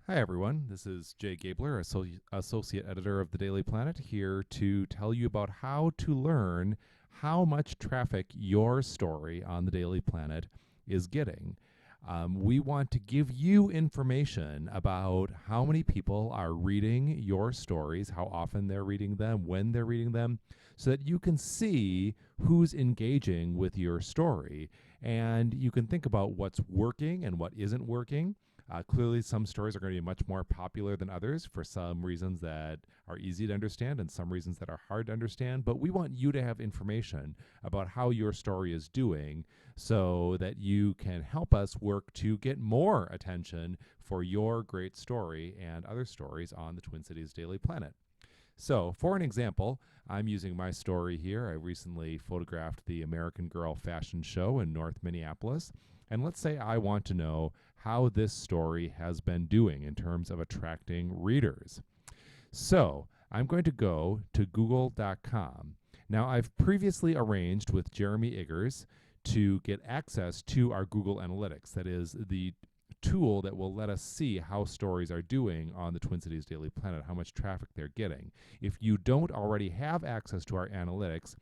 Hi, everyone. This is Jay Gabler, Associate Editor of the Daily Planet, here to tell you about how to learn how much traffic your story on the Daily Planet is getting. We want to give you information about how many people are reading your stories, how often they're reading them, when they're reading them, so that you can see who's engaging with your story. And you can think about what's working and what isn't working. Clearly, some stories are going to be much more popular than others for some reasons that are easy to understand and some reasons that are hard to understand. But we want you to have information about how your story is doing so that you can help us work to get more attention for your great story and other stories on the Twin Cities Daily Planet. So, for an example, I'm using my story here. I recently photographed the American Girl fashion show in North Minneapolis. And let's say I want to know how this story has been doing in terms of attracting readers. So, I'm going to go to google.com. Now, I've previously arranged with Jeremy Iggers to get access to our Google Analytics. That is the tool that will let us see how stories are doing on the Twin Cities Daily Planet, how much traffic they're getting. If you don't already have access to our analytics,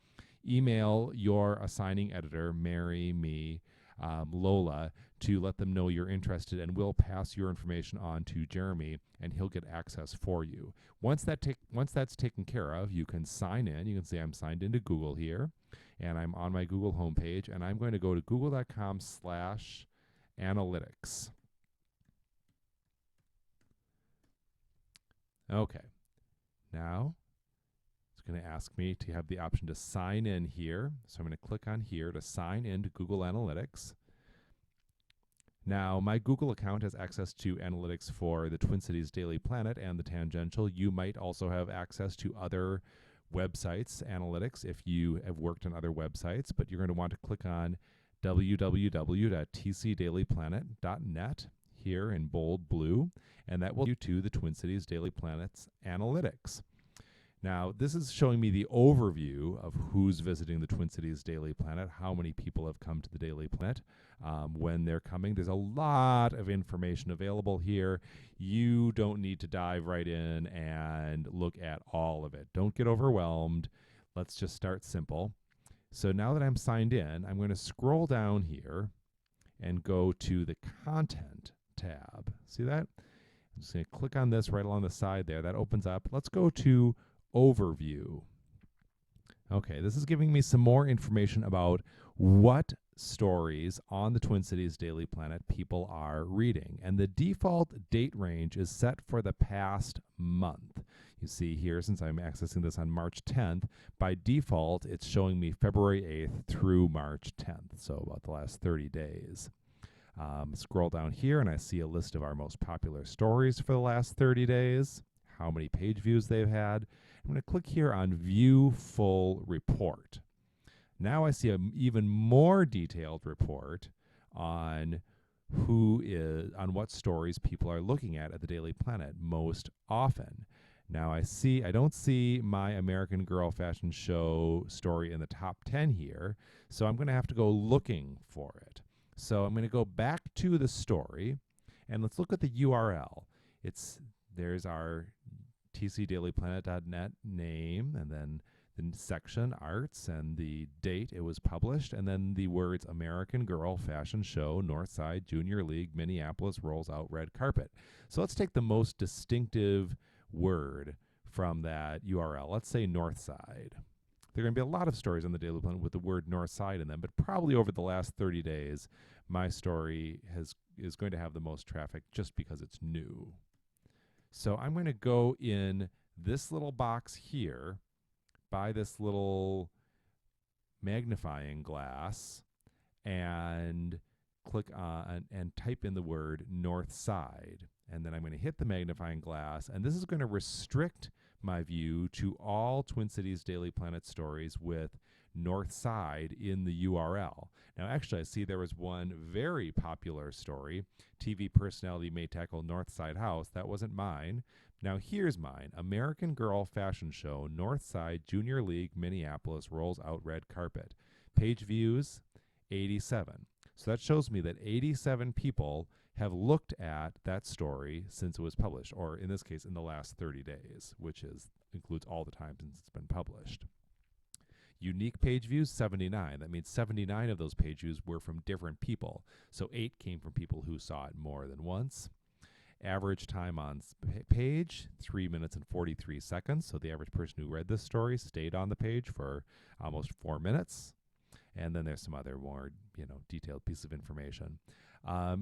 email your assigning editor, Mary, me, Lola, to let them know you're interested, and we'll pass your information on to Jeremy, and he'll get access for you. Once that's taken care of, you can sign in. You can say I'm signed into Google here, and I'm on my Google homepage, and I'm going to go to google.com/analytics. Okay, now it's going to ask me to have the option to sign in here. So I'm going to click on here to sign into Google Analytics. Now, my Google account has access to analytics for the Twin Cities Daily Planet and the Tangential. You might also have access to other websites' analytics if you have worked on other websites, but you're going to want to click on www.tcdailyplanet.net here in bold blue, and that will take you to the Twin Cities Daily Planet's analytics. Now, this is showing me the overview of who's visiting the Twin Cities Daily Planet, how many people have come to the Daily Planet, when they're coming. There's a lot of information available here. You don't need to dive right in and look at all of it. Don't get overwhelmed. Let's just start simple. So now that I'm signed in, I'm going to scroll down here and go to the Content tab. See that? I'm just going to click on this right along the side there. That opens up. Let's go to Overview. Okay, this is giving me some more information about what stories on the Twin Cities Daily Planet people are reading. And the default date range is set for the past month. You see here, since I'm accessing this on March 10th, by default, it's showing me February 8th through March 10th, so about the last 30 days. Scroll down here, and I see a list of our most popular stories for the last 30 days, how many page views they've had. I'm going to click here on View Full Report. Now I see an even more detailed report on what stories people are looking at the Daily Planet most often. Now I don't see my American Girl fashion show story in the top 10 here, so I'm going to have to go looking for it. So I'm going to go back to the story, and let's look at the URL. There's our tcdailyplanet.net name, and then the section Arts and the date it was published, and then the words American Girl Fashion Show Northside Junior League Minneapolis rolls out red carpet. So let's take the most distinctive word from that URL. Let's say Northside. There are going to be a lot of stories on the Daily Planet with the word Northside in them, but probably over the last 30 days, my story is going to have the most traffic just because it's new. So I'm going to go in this little box here by this little magnifying glass and click on and type in the word North Side. And then I'm going to hit the magnifying glass, and this is going to restrict my view to all Twin Cities Daily Planet stories with North Side in the URL. Now, actually, I see there was one very popular story. TV personality may tackle North Side house. That wasn't mine. Now, here's mine. American Girl fashion show, North Side Junior League Minneapolis rolls out red carpet. Page views, 87. So that shows me that 87 people have looked at that story since it was published, or in this case, in the last 30 days, which includes all the time since it's been published. Unique page views, 79. That means 79 of those page views were from different people. So 8 came from people who saw it more than once. Average time on page, 3 minutes and 43 seconds. So the average person who read this story stayed on the page for almost 4 minutes. And then there's some other more, detailed piece of information.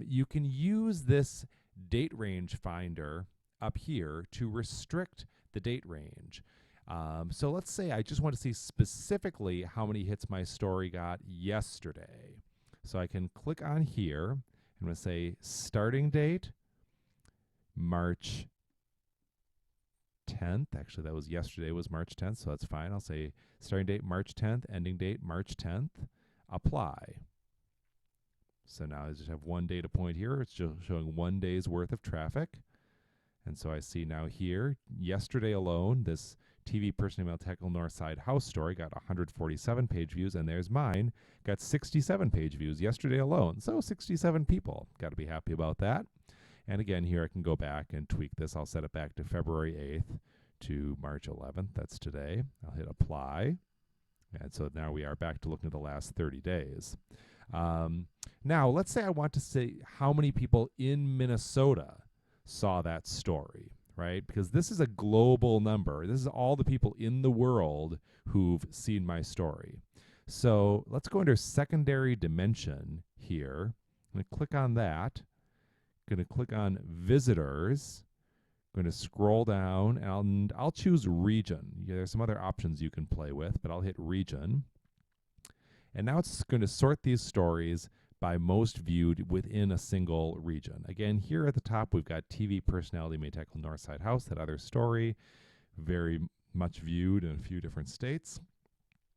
You can use this date range finder up here to restrict the date range. So let's say I just want to see specifically how many hits my story got yesterday. So I can click on here. I'm going to say starting date, March 10th. Actually, that was yesterday, was March 10th, so that's fine. I'll say starting date, March 10th, ending date, March 10th. Apply. So now I just have one data point here. It's just showing 1 day's worth of traffic. And so I see now here, yesterday alone, this TV person named Untitled Northside House story got 147 page views, and there's mine, got 67 page views yesterday alone. So 67 people. Got to be happy about that. And again, here I can go back and tweak this. I'll set it back to February 8th to March 11th. That's today. I'll hit apply. And so now we are back to looking at the last 30 days. Now, let's say I want to see how many people in Minnesota saw that story, right? Because this is a global number. This is all the people in the world who've seen my story. So let's go under secondary dimension here. I'm going to click on that. Going to click on visitors. Going to scroll down, and I'll choose region. There's some other options you can play with, but I'll hit region. And now it's going to sort these stories by most viewed within a single region. Again, here at the top, we've got TV personality may tackle Northside House, that other story, very much viewed in a few different states.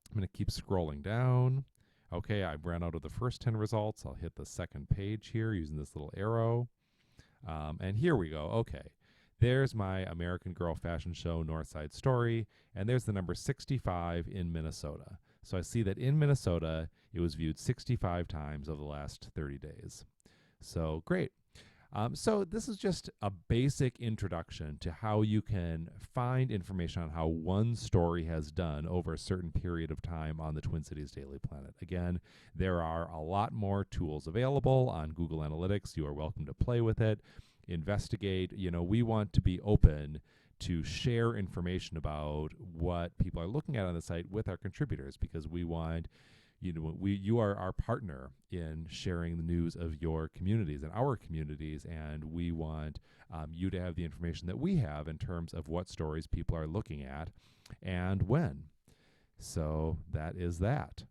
I'm going to keep scrolling down. Okay, I've ran out of the first 10 results. I'll hit the second page here using this little arrow. And here we go. Okay, there's my American Girl Fashion Show Northside story, and there's the number 65 in Minnesota. So I see that in Minnesota, it was viewed 65 times over the last 30 days. So great. So this is just a basic introduction to how you can find information on how one story has done over a certain period of time on the Twin Cities Daily Planet. Again, there are a lot more tools available on Google Analytics. You are welcome to play with it, investigate. We want to be open to share information about what people are looking at on the site with our contributors, because we want you are our partner in sharing the news of your communities and our communities, and we want you to have the information that we have in terms of what stories people are looking at and when. So that is that.